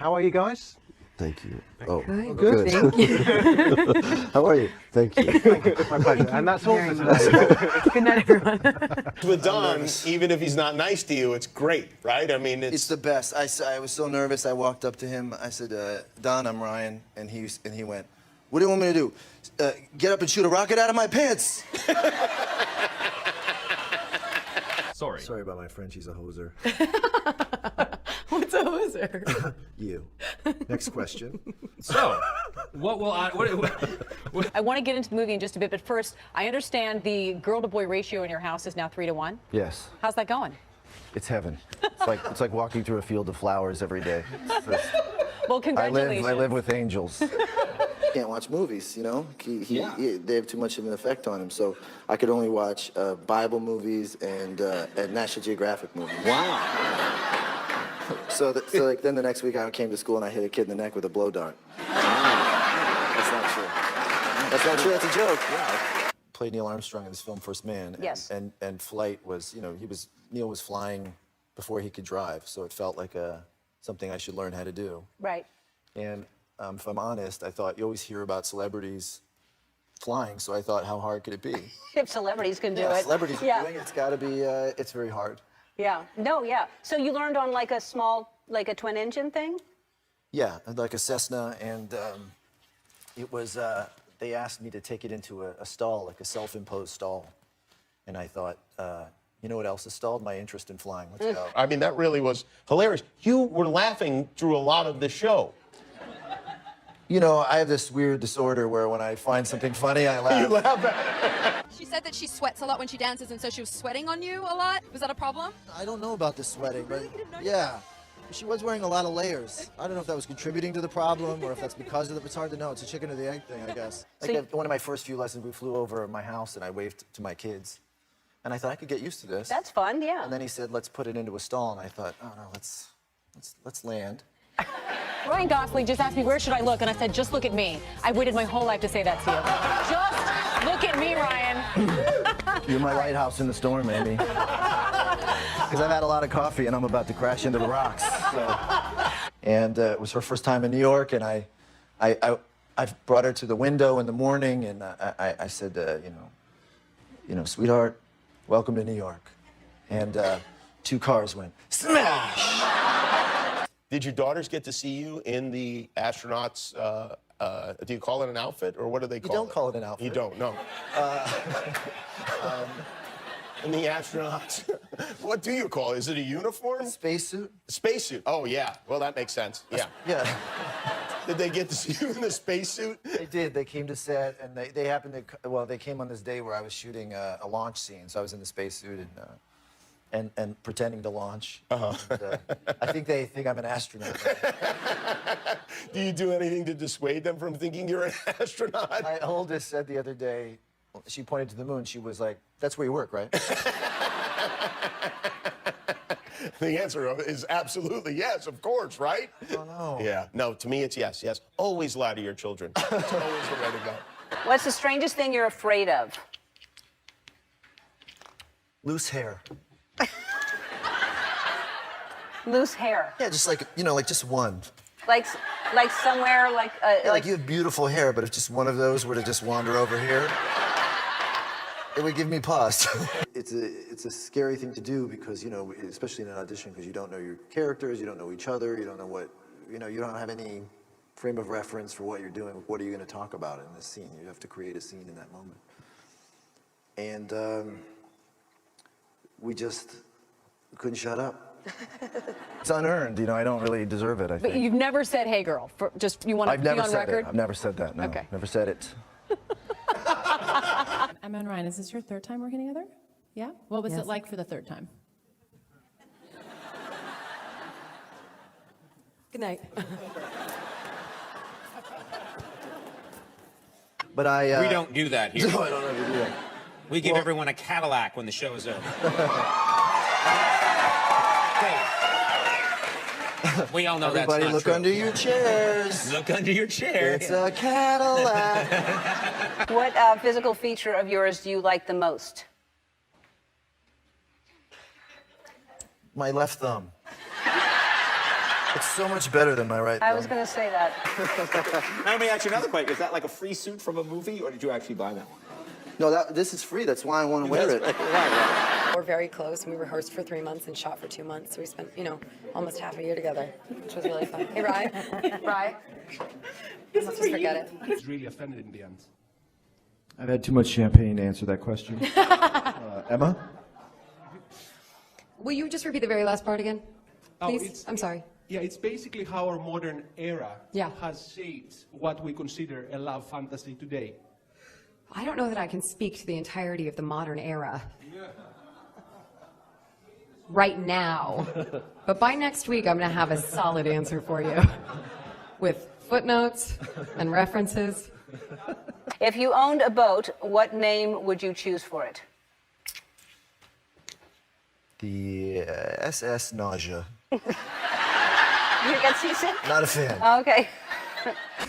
How are you guys? Thank you. Oh, Good. Thank you. How are you? Thank you. My pleasure. And that's all for today. Good night, everyone. With Don, even if he's not nice to you, it's great, right? I mean, It's the best. I was so nervous. I walked up to him. I said, Don, I'm Ryan. And he went, what do you want me to do? Get up and shoot a rocket out of my pants. Sorry about my French. He's a hoser. What's a hoser? You. Next question. So, what will I? What, I want to get into the movie in just a bit, but first, I understand the girl-to-boy ratio in your house is now 3-to-1. Yes. How's that going? It's heaven. It's like walking through a field of flowers every day. Well, I congratulations. live with angels. Can't watch movies, you know? They have too much of an effect on him. So I could only watch Bible movies and National Geographic movies. wow. So then the next week I came to school and I hit a kid in the neck with a blow dart. That's not true. That's not true. That's a joke. Yeah. Played Neil Armstrong in this film, First Man. Yes. And flight was, Neil was flying before he could drive, so it felt like something I should learn how to do. Right. And if I'm honest, I thought you always hear about celebrities flying, so I thought, how hard could it be? If celebrities can do it. Celebrities doing it, it's got to be, it's very hard. Yeah. No, yeah. So you learned on like a small, like a twin engine thing? Yeah, like a Cessna, and it was, they asked me to take it into a stall, like a self-imposed stall. And I thought, you know what else has stalled? My interest in flying. Let's go. I mean, that really was hilarious. You were laughing through a lot of the show. You know, I have this weird disorder where when I find something funny, I laugh. You laugh at She said that she sweats a lot when she dances, and so she was sweating on you a lot. Was that a problem? I don't know about the sweating, but yeah. She was wearing a lot of layers. I don't know if that was contributing to the problem or if that's because of it. It's hard to know. It's a chicken or the egg thing, I guess. Like at one of my first few lessons, we flew over my house and I waved to my kids. And I thought I could get used to this. That's fun, yeah. And then he said, let's put it into a stall. And I thought, oh no, let's land. Ryan Gosling just asked me, where should I look? And I said, just look at me. I waited my whole life to say that to you. Just look at me, Ryan. You're my lighthouse in the storm, Amy. Because I've had a lot of coffee and I'm about to crash into the rocks. So. And it was her first time in New York, and I brought her to the window in the morning, and I said, sweetheart, welcome to New York. And 2 cars went smash. Did your daughters get to see you in the astronauts? Do you call it an outfit, or what do they call it? You don't call it an outfit. You don't, no. In the astronauts. What do you call it? Is it a uniform? Spacesuit. Spacesuit. Oh, yeah. Well, that makes sense. Yeah. Yeah. Did they get to see you in the spacesuit? They did. They came to set, and they happened to. Well, they came on this day where I was shooting a launch scene, so I was in the spacesuit and pretending to launch. And, I think they think I'm an astronaut. Do you do anything to dissuade them from thinking you're an astronaut? My oldest said the other day, she pointed to the moon. She was like, "That's where you work, right?" The answer is absolutely yes, of course, right? Oh no. Yeah. No, to me it's yes, yes. Always lie to your children. It's always the way to go. What's the strangest thing you're afraid of? Loose hair. Loose hair. Yeah, just like just one. Like somewhere, like... Yeah, like you have beautiful hair, but if just one of those were to just wander over here, it would give me pause. It's a scary thing to do because, especially in an audition, because you don't know your characters, you don't know each other, you don't know what, you don't have any frame of reference for what you're doing. What are you going to talk about in this scene? You have to create a scene in that moment. And we just couldn't shut up. It's unearned, I don't really deserve it, I think. But you've never said, hey, girl. You want to be on record? I've never said that, no. Okay. Never said it. Emma and Ryan, is this your 3rd time working together? Yeah? What was it like for the 3rd time? Good night. But we don't do that here. No, I don't ever do that. We give everyone a Cadillac when the show is over. We all know that's not Everybody look true. under your chairs. Look under your chair. It's a Cadillac. What physical feature of yours do you like the most? My left thumb. It's so much better than my right I thumb. was going to say that. Now, let me ask you another question. Is that like a free suit from a movie, or did you actually buy that one? No, this is free. That's why I want to wear it. We're very close, and we rehearsed for 3 months and shot for 2 months. So we spent, almost half a year together, which was really fun. Hey, Ryan. Ryan. Let's just forget it. He's really offended in the end. I've had too much champagne to answer that question. Emma? Will you just repeat the very last part again? Please? it's- I'm sorry. Yeah, it's basically how our modern era Yeah. has shaped what we consider a love fantasy today. I don't know that I can speak to the entirety of the modern era. Right now. But by next week, I'm going to have a solid answer for you. With footnotes and references. If you owned a boat, what name would you choose for it? The SS Nausea. You get seasick? Not a fan. Okay.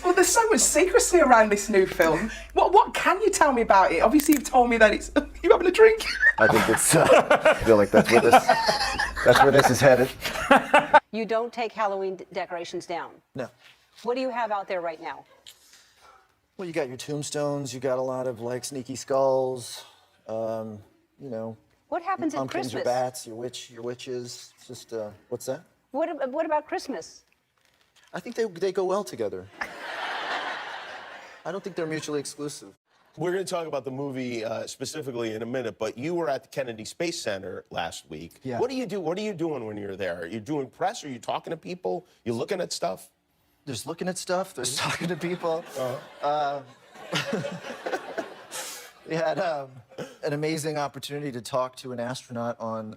Well, there's so much secrecy around this new film. What can you tell me about it? Obviously, you've told me that it's you having a drink. I think it's. I feel like that's where this is headed. You don't take Halloween decorations down. No. What do you have out there right now? Well, you got your tombstones. You got a lot of like sneaky skulls. What happens at Pumpkins, Christmas? your bats, your witches. It's just what's that? What about Christmas? I think they go well together. I don't think they're mutually exclusive. We're going to talk about the movie specifically in a minute, but you were at the Kennedy Space Center last week. Yeah. What do you do? What are you doing when you're there? Are you doing press? Are you talking to people? You looking at stuff? There's looking at stuff. There's talking to people. We had an amazing opportunity to talk to an astronaut on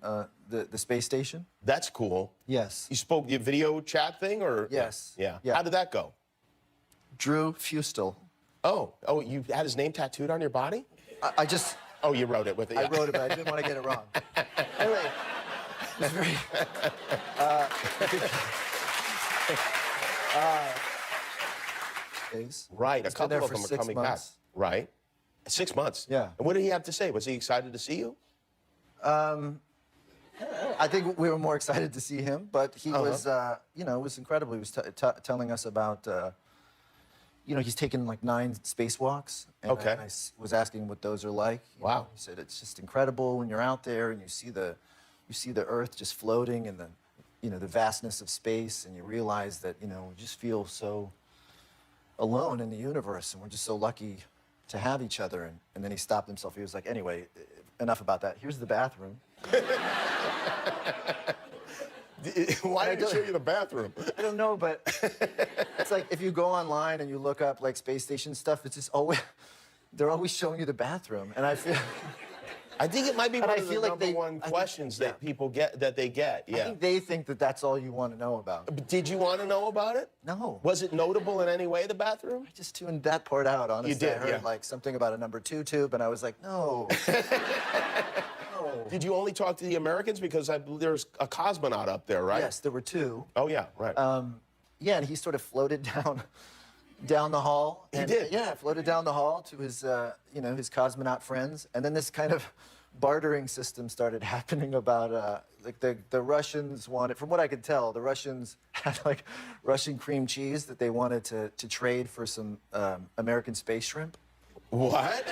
the space station. That's cool. Yes. You spoke the video chat thing, or? Yes. Yeah. Yeah. How did that go? Drew Fustel. Oh, you had his name tattooed on your body? I just. Oh, you wrote it with it. I yeah. wrote it, but I didn't want to get it wrong. Anyway, it was very. Days. Right. He's A been there couple of for them are 6 coming months. back. Right. 6 months. Yeah. And what did he have to say? Was he excited to see you? I think we were more excited to see him, but he was, it was incredible. He was telling us about, he's taken like 9 spacewalks. And Okay. I was asking what those are like. Wow. He said it's just incredible when you're out there and you see the Earth just floating and the vastness of space, and you realize that we just feel so alone in the universe, and we're just so lucky to have each other. And then he stopped himself. He was like, anyway, enough about that. Here's the bathroom. Why did he show you the bathroom? I don't know, but it's like if you go online and you look up like space station stuff, it's just always, they're always showing you the bathroom. And I feel... I think it might be And one I of the feel like number one questions that people get, that they get. I Yeah. think they think that that's all you want to know about. But did you want to know about it? No. Was it notable in any way, the bathroom? I just tuned that part out, honestly. You did, I heard yeah. like something about a number 2 tube, and I was like, no. No. Did you only talk to the Americans? Because there's a cosmonaut up there, right? Yes, there were 2. Oh, yeah, right. Yeah, and he sort of floated down the hall. He And, did? Yeah, floated down the hall to his, his cosmonaut friends. And then this kind of bartering system started happening about, like the Russians wanted, from what I could tell, the Russians had like Russian cream cheese that they wanted to trade for some American space shrimp. What?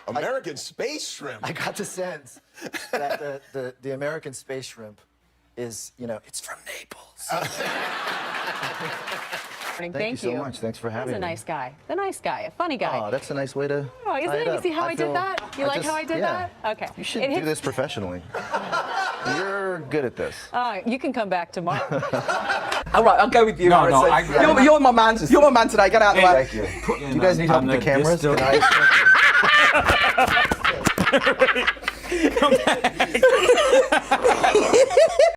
American space shrimp? I got the sense that the American space shrimp is, it's from Naples. Thank you so much. Thanks for having He's a me. nice guy. The nice guy. A funny guy. Oh, that's a nice way to. Oh, isn't tie it? You up. see how I did that? You like how I did that? Okay. You should It do hits- this professionally. You're good at this. You can come back tomorrow. All right, I'll go with you. No, Harrison. no, You're my man. You're my man today. Get out of the way. Thank you. Do you guys need help with the cameras? Can I...